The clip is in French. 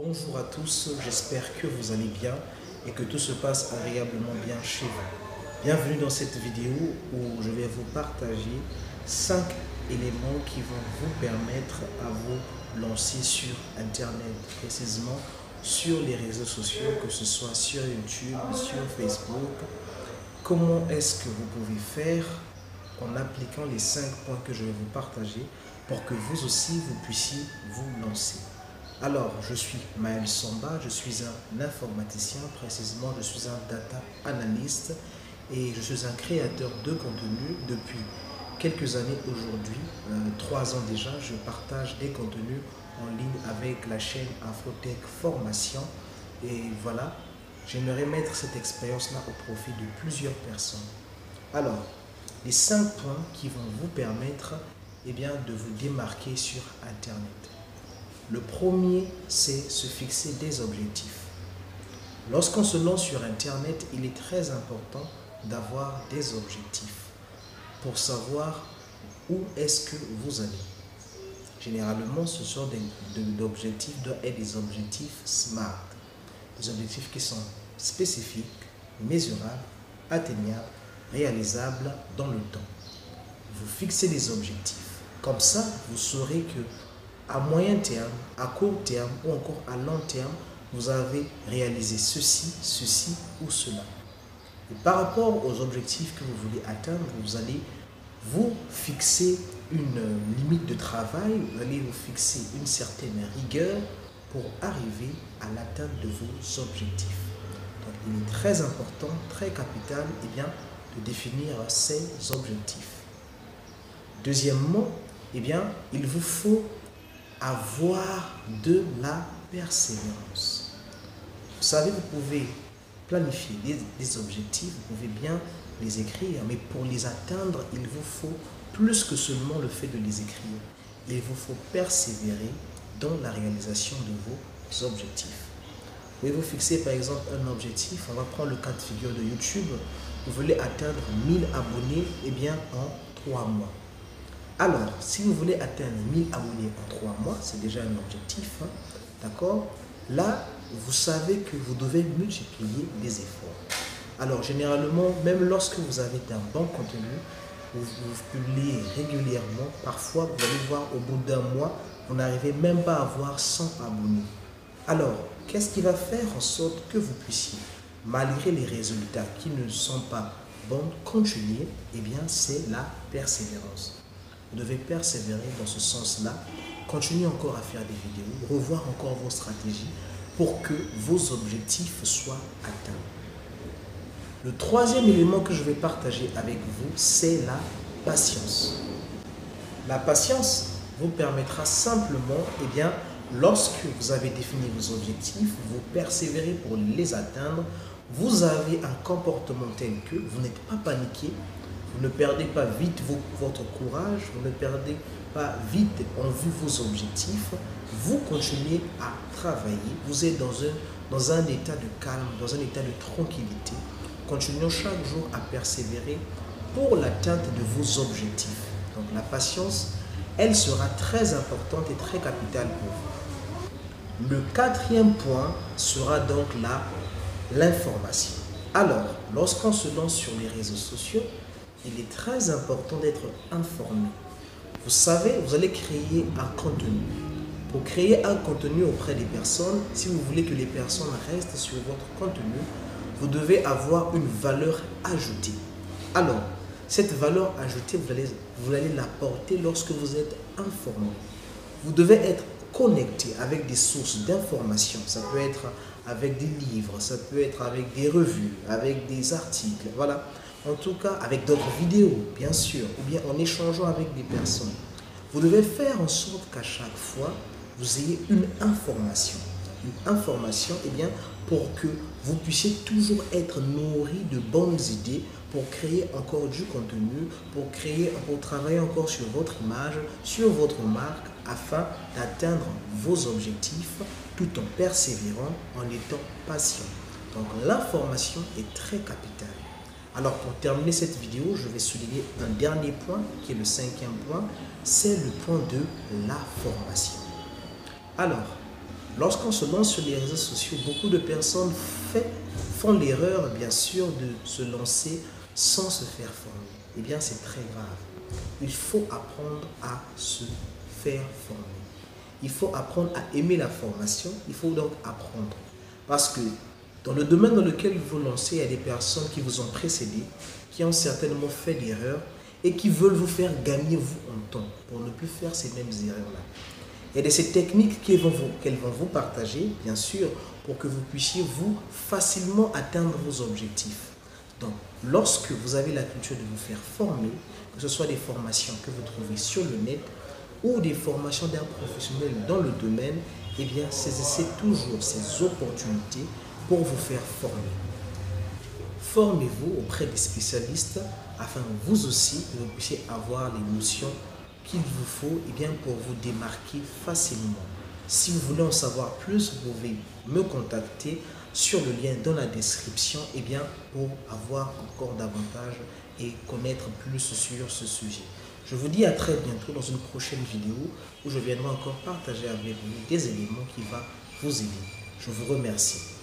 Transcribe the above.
Bonjour à tous, j'espère que vous allez bien et que tout se passe agréablement bien chez vous. Bienvenue dans cette vidéo où je vais vous partager 5 éléments qui vont vous permettre à vous lancer sur Internet, précisément sur les réseaux sociaux, que ce soit sur YouTube, sur Facebook. Comment est-ce que vous pouvez faire en appliquant les 5 points que je vais vous partager pour que vous aussi vous puissiez vous lancer. Alors, je suis Maël Samba, je suis un informaticien, précisément je suis un data analyst et je suis un créateur de contenu depuis quelques années aujourd'hui, 3 ans déjà. Je partage des contenus en ligne avec la chaîne Infotech Formation et voilà, j'aimerais mettre cette expérience-là au profit de plusieurs personnes. Alors, les 5 points qui vont vous permettre de vous démarquer sur Internet. Le premier, c'est se fixer des objectifs. Lorsqu'on se lance sur Internet, il est très important d'avoir des objectifs pour savoir où est-ce que vous allez. Généralement, ce sont des objectifs, doivent être des objectifs SMART. Des objectifs qui sont spécifiques, mesurables, atteignables, réalisables dans le temps. Vous fixez des objectifs. Comme ça, vous saurez que à moyen terme, à court terme ou encore à long terme, vous avez réalisé ceci, ceci ou cela. Et par rapport aux objectifs que vous voulez atteindre, vous allez vous fixer une limite de travail, vous allez vous fixer une certaine rigueur pour arriver à l'atteinte de vos objectifs. Donc il est très important, très capital de définir ces objectifs. Deuxièmement, il vous faut avoir de la persévérance. Vous savez, vous pouvez planifier des objectifs, vous pouvez bien les écrire, mais pour les atteindre, il vous faut plus que seulement le fait de les écrire. Il vous faut persévérer dans la réalisation de vos objectifs. Vous pouvez vous fixer par exemple un objectif, on va prendre le cas de figure de YouTube, vous voulez atteindre 1000 abonnés en 3 mois. Alors, si vous voulez atteindre 1000 abonnés en 3 mois, c'est déjà un objectif, d'accord? Là, vous savez que vous devez multiplier les efforts. Alors, généralement, même lorsque vous avez un bon contenu, vous publiez régulièrement, parfois, vous allez voir au bout d'un mois, vous n'arrivez même pas à avoir 100 abonnés. Alors, qu'est-ce qui va faire en sorte que vous puissiez, malgré les résultats qui ne sont pas bons, continuer? C'est la persévérance. Vous devez persévérer dans ce sens-là, continuer encore à faire des vidéos, revoir encore vos stratégies pour que vos objectifs soient atteints. Le troisième élément que je vais partager avec vous, c'est la patience. La patience vous permettra simplement, lorsque vous avez défini vos objectifs, vous persévérez pour les atteindre, vous avez un comportement tel que vous n'êtes pas paniqué, vous ne perdez pas vite votre courage, vous ne perdez pas vite en vue vos objectifs, vous continuez à travailler, vous êtes dans un état de calme, dans un état de tranquillité, continuons chaque jour à persévérer pour l'atteinte de vos objectifs. Donc la patience, elle sera très importante et très capitale pour vous. Le quatrième point sera donc l'information. Alors, lorsqu'on se lance sur les réseaux sociaux, il est très important d'être informé. Vous savez, vous allez créer un contenu. Pour créer un contenu auprès des personnes, si vous voulez que les personnes restent sur votre contenu, vous devez avoir une valeur ajoutée. Alors, cette valeur ajoutée, vous allez l'apporter lorsque vous êtes informé. Vous devez être connecté avec des sources d'information. Ça peut être avec des livres, ça peut être avec des revues, avec des articles, voilà. En tout cas, avec d'autres vidéos, bien sûr, ou bien en échangeant avec des personnes. Vous devez faire en sorte qu'à chaque fois, vous ayez une information. Une information, pour que vous puissiez toujours être nourri de bonnes idées pour créer encore du contenu, pour travailler encore sur votre image, sur votre marque, afin d'atteindre vos objectifs tout en persévérant, en étant patient. Donc l'information est très capitale. Alors pour terminer cette vidéo, je vais souligner un dernier point qui est le 5e point, c'est le point de la formation. Alors, Lorsqu'on se lance sur les réseaux sociaux, beaucoup de personnes font l'erreur, bien sûr, de se lancer sans se faire former. Eh bien, c'est très grave. Il faut apprendre à se faire former. Il faut apprendre à aimer la formation. Il faut donc apprendre. Parce que dans le domaine dans lequel vous vous lancez, il y a des personnes qui vous ont précédé, qui ont certainement fait l'erreur et qui veulent vous faire gagner vous en temps pour ne plus faire ces mêmes erreurs-là. Il y a de ces techniques qu'elles vont vous partager, bien sûr, pour que vous puissiez vous facilement atteindre vos objectifs. Donc, lorsque vous avez la culture de vous faire former, que ce soit des formations que vous trouvez sur le net ou des formations d'un professionnel dans le domaine, eh bien, saisissez toujours ces opportunités pour vous faire former. Formez-vous auprès des spécialistes afin que vous aussi, vous puissiez avoir les notions qu'il vous faut pour vous démarquer facilement. Si vous voulez en savoir plus, vous pouvez me contacter sur le lien dans la description pour avoir encore davantage et connaître plus sur ce sujet. Je vous dis à très bientôt dans une prochaine vidéo où je viendrai encore partager avec vous des éléments qui vont vous aider. Je vous remercie.